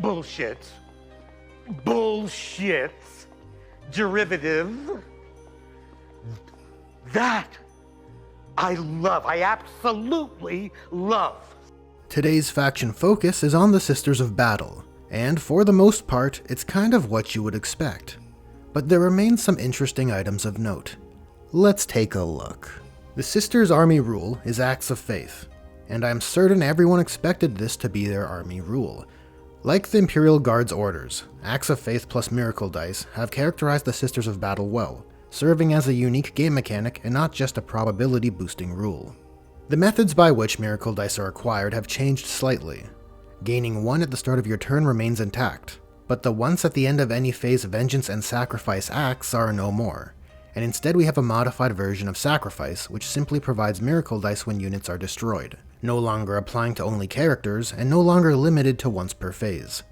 Bullshit. Bullshit. Derivative. That I love. I absolutely love. Today's faction focus is on the Sisters of Battle, and for the most part, it's kind of what you would expect. But there remain some interesting items of note. Let's take a look. The Sisters' army rule is Acts of Faith, and I'm certain everyone expected this to be their army rule. Like the Imperial Guard's orders, Acts of Faith plus Miracle Dice have characterized the Sisters of Battle well, serving as a unique game mechanic and not just a probability boosting rule. The methods by which Miracle Dice are acquired have changed slightly. Gaining 1 at the start of your turn remains intact, but the once at the end of any phase Vengeance and Sacrifice acts are no more, and instead we have a modified version of Sacrifice which simply provides Miracle Dice when units are destroyed, no longer applying to only characters and no longer limited to once per phase.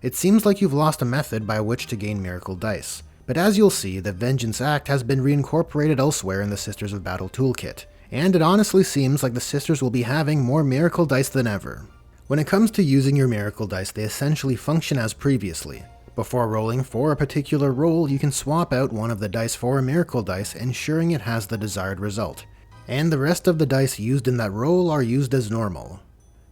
It seems like you've lost a method by which to gain Miracle Dice, but as you'll see, the Vengeance Act has been reincorporated elsewhere in the Sisters of Battle Toolkit, and it honestly seems like the Sisters will be having more Miracle Dice than ever. When it comes to using your Miracle Dice, they essentially function as previously. Before rolling for a particular roll, you can swap out one of the dice for a Miracle Dice, ensuring it has the desired result, and the rest of the dice used in that roll are used as normal.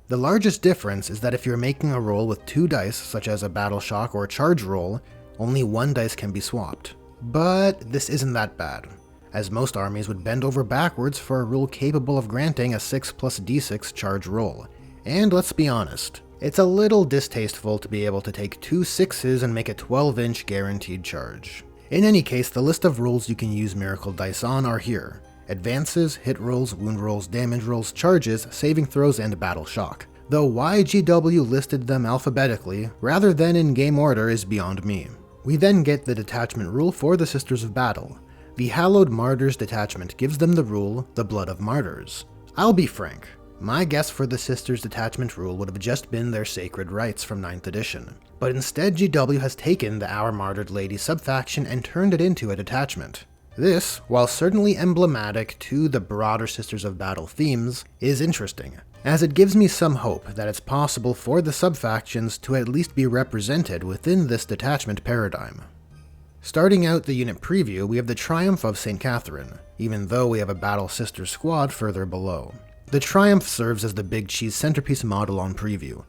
The largest difference is that if you're making a roll with 2 dice, such as a Battle Shock or Charge roll, only 1 dice can be swapped. But this isn't that bad, as most armies would bend over backwards for a rule capable of granting a 6 plus d6 charge roll. And let's be honest, it's a little distasteful to be able to take 2 6s and make a 12-inch guaranteed charge. In any case, the list of rules you can use Miracle Dice on are here: advances, hit rolls, wound rolls, damage rolls, charges, saving throws, and battle shock. Though why GW listed them alphabetically rather than in game order is beyond me. We then get the detachment rule for the Sisters of Battle. The Hallowed Martyrs detachment gives them the rule, the Blood of Martyrs. I'll be frank, my guess for the Sisters detachment rule would have just been their Sacred Rites from 9th edition, but instead GW has taken the Our Martyred Lady subfaction and turned it into a detachment. This, while certainly emblematic to the broader Sisters of Battle themes, is interesting, as it gives me some hope that it's possible for the subfactions to at least be represented within this detachment paradigm. Starting out the unit preview, we have the Triumph of St. Catherine, even though we have a Battle Sister squad further below. The Triumph serves as the Big Cheese centerpiece model on preview,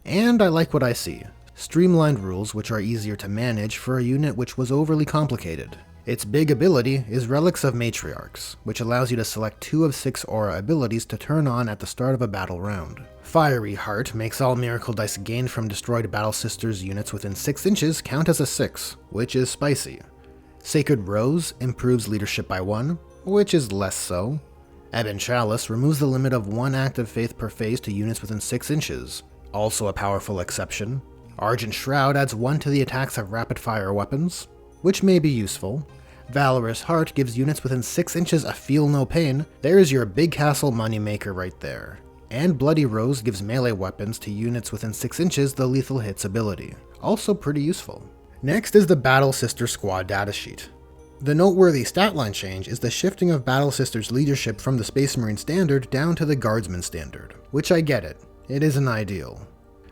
and I like what I see. Streamlined rules which are easier to manage for a unit which was overly complicated. Its big ability is Relics of Matriarchs, which allows you to select 2 of 6 aura abilities to turn on at the start of a battle round. Fiery Heart makes all Miracle Dice gained from destroyed Battle Sisters units within 6 inches count as a 6, which is spicy. Sacred Rose improves leadership by 1, which is less so. Ebon Chalice removes the limit of 1 act of faith per phase to units within 6 inches, also a powerful exception. Argent Shroud adds 1 to the attacks of rapid-fire weapons, which may be useful. Valorous Heart gives units within 6 inches a feel no pain. There's your big castle moneymaker right there. And Bloody Rose gives melee weapons to units within 6 inches the lethal hits ability, also pretty useful. Next is the Battle Sister squad datasheet. The noteworthy stat line change is the shifting of Battle Sisters leadership from the Space Marine standard down to the Guardsman standard, which I get it isn't ideal.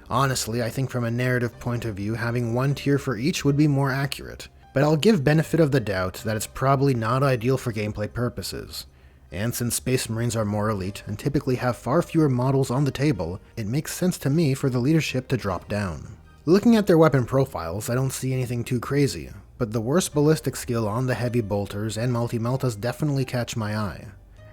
Honestly, I think from a narrative point of view, having 1 tier for each would be more accurate, but I'll give benefit of the doubt that it's probably not ideal for gameplay purposes. And since Space Marines are more elite and typically have far fewer models on the table, it makes sense to me for the leadership to drop down. Looking at their weapon profiles, I don't see anything too crazy, but the worst ballistic skill on the heavy bolters and multi-meltas definitely catch my eye.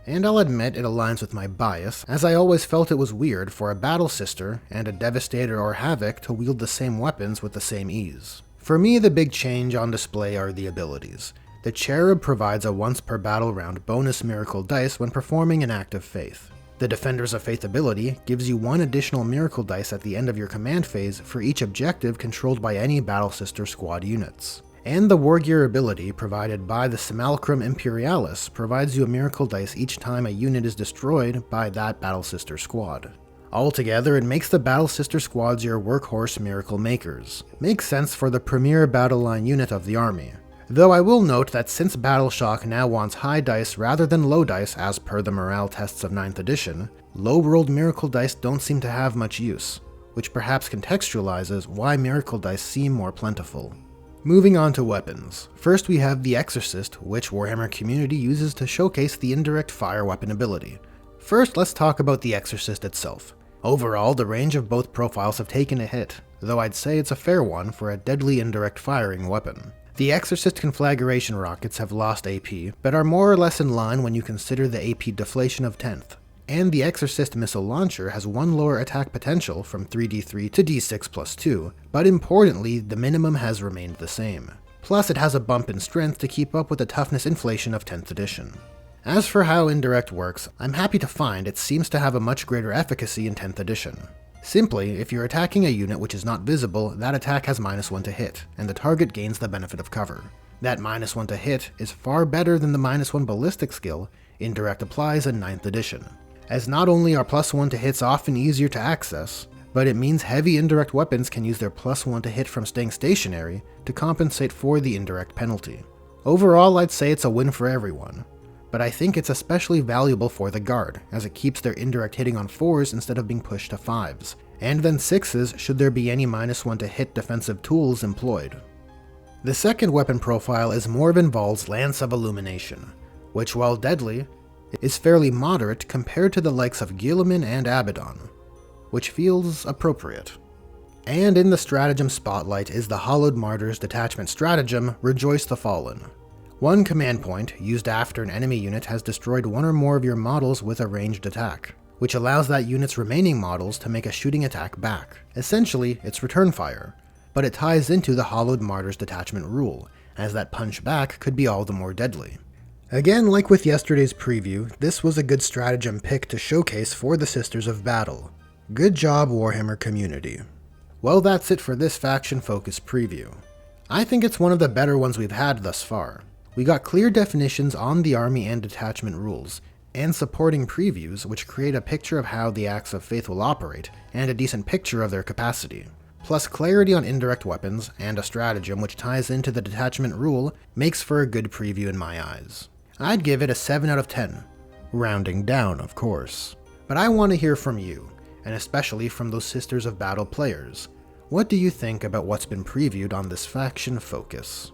And I'll admit it aligns with my bias, as I always felt it was weird for a Battle Sister and a Devastator or Havoc to wield the same weapons with the same ease. For me, the big change on display are the abilities. The Cherub provides a once per battle round bonus Miracle Dice when performing an act of faith. The Defenders of Faith ability gives you 1 additional Miracle Dice at the end of your command phase for each objective controlled by any Battle Sister squad units. And the War Gear ability provided by the Simulacrum Imperialis provides you a Miracle Dice each time a unit is destroyed by that Battle Sister squad. Altogether, it makes the Battle Sister squads your workhorse miracle makers. Makes sense for the premier battle line unit of the army. Though I will note that since Battle Shock now wants high dice rather than low dice as per the morale tests of 9th edition, low rolled miracle dice don't seem to have much use. which perhaps contextualizes why miracle dice seem more plentiful. Moving on to weapons. First we have the Exorcist, which Warhammer Community uses to showcase the indirect fire weapon ability. First, let's talk about the Exorcist itself. Overall, the range of both profiles have taken a hit, though I'd say it's a fair one for a deadly indirect firing weapon. The Exorcist conflagration rockets have lost AP, but are more or less in line when you consider the AP deflation of 10th. And the Exorcist missile launcher has one lower attack potential from 3d3 to d6 plus 2, but importantly, the minimum has remained the same. Plus it has a bump in strength to keep up with the toughness inflation of 10th edition. As for how Indirect works, I'm happy to find it seems to have a much greater efficacy in 10th edition. Simply, if you're attacking a unit which is not visible, that attack has -1 to hit, and the target gains the benefit of cover. That -1 to hit is far better than the -1 ballistic skill Indirect applies in 9th edition, as not only are +1 to hits often easier to access, but it means heavy indirect weapons can use their +1 to hit from staying stationary to compensate for the indirect penalty. Overall, I'd say it's a win for everyone, but I think it's especially valuable for the guard, as it keeps their indirect hitting on 4s instead of being pushed to 5s, and then 6s should there be any -1 to hit defensive tools employed. The second weapon profile is Morven Val's Lance of Illumination, which, while deadly, is fairly moderate compared to the likes of Guilliman and Abaddon, which feels appropriate. And in the stratagem spotlight is the Hollowed Martyr's detachment stratagem, Rejoice the Fallen. One command point, used after an enemy unit has destroyed one or more of your models with a ranged attack, which allows that unit's remaining models to make a shooting attack back. Essentially, it's return fire, but it ties into the Hollowed Martyr's detachment rule, as that punch back could be all the more deadly. Again, like with yesterday's preview, this was a good stratagem pick to showcase for the Sisters of Battle. Good job, Warhammer Community. Well, that's it for this faction-focused preview. I think it's one of the better ones we've had thus far. We got clear definitions on the army and detachment rules, and supporting previews which create a picture of how the Acts of Faith will operate, and a decent picture of their capacity. Plus clarity on indirect weapons, and a stratagem which ties into the detachment rule makes for a good preview in my eyes. I'd give it a 7 out of 10, rounding down of course. But I want to hear from you, and especially from those Sisters of Battle players. What do you think about what's been previewed on this faction focus?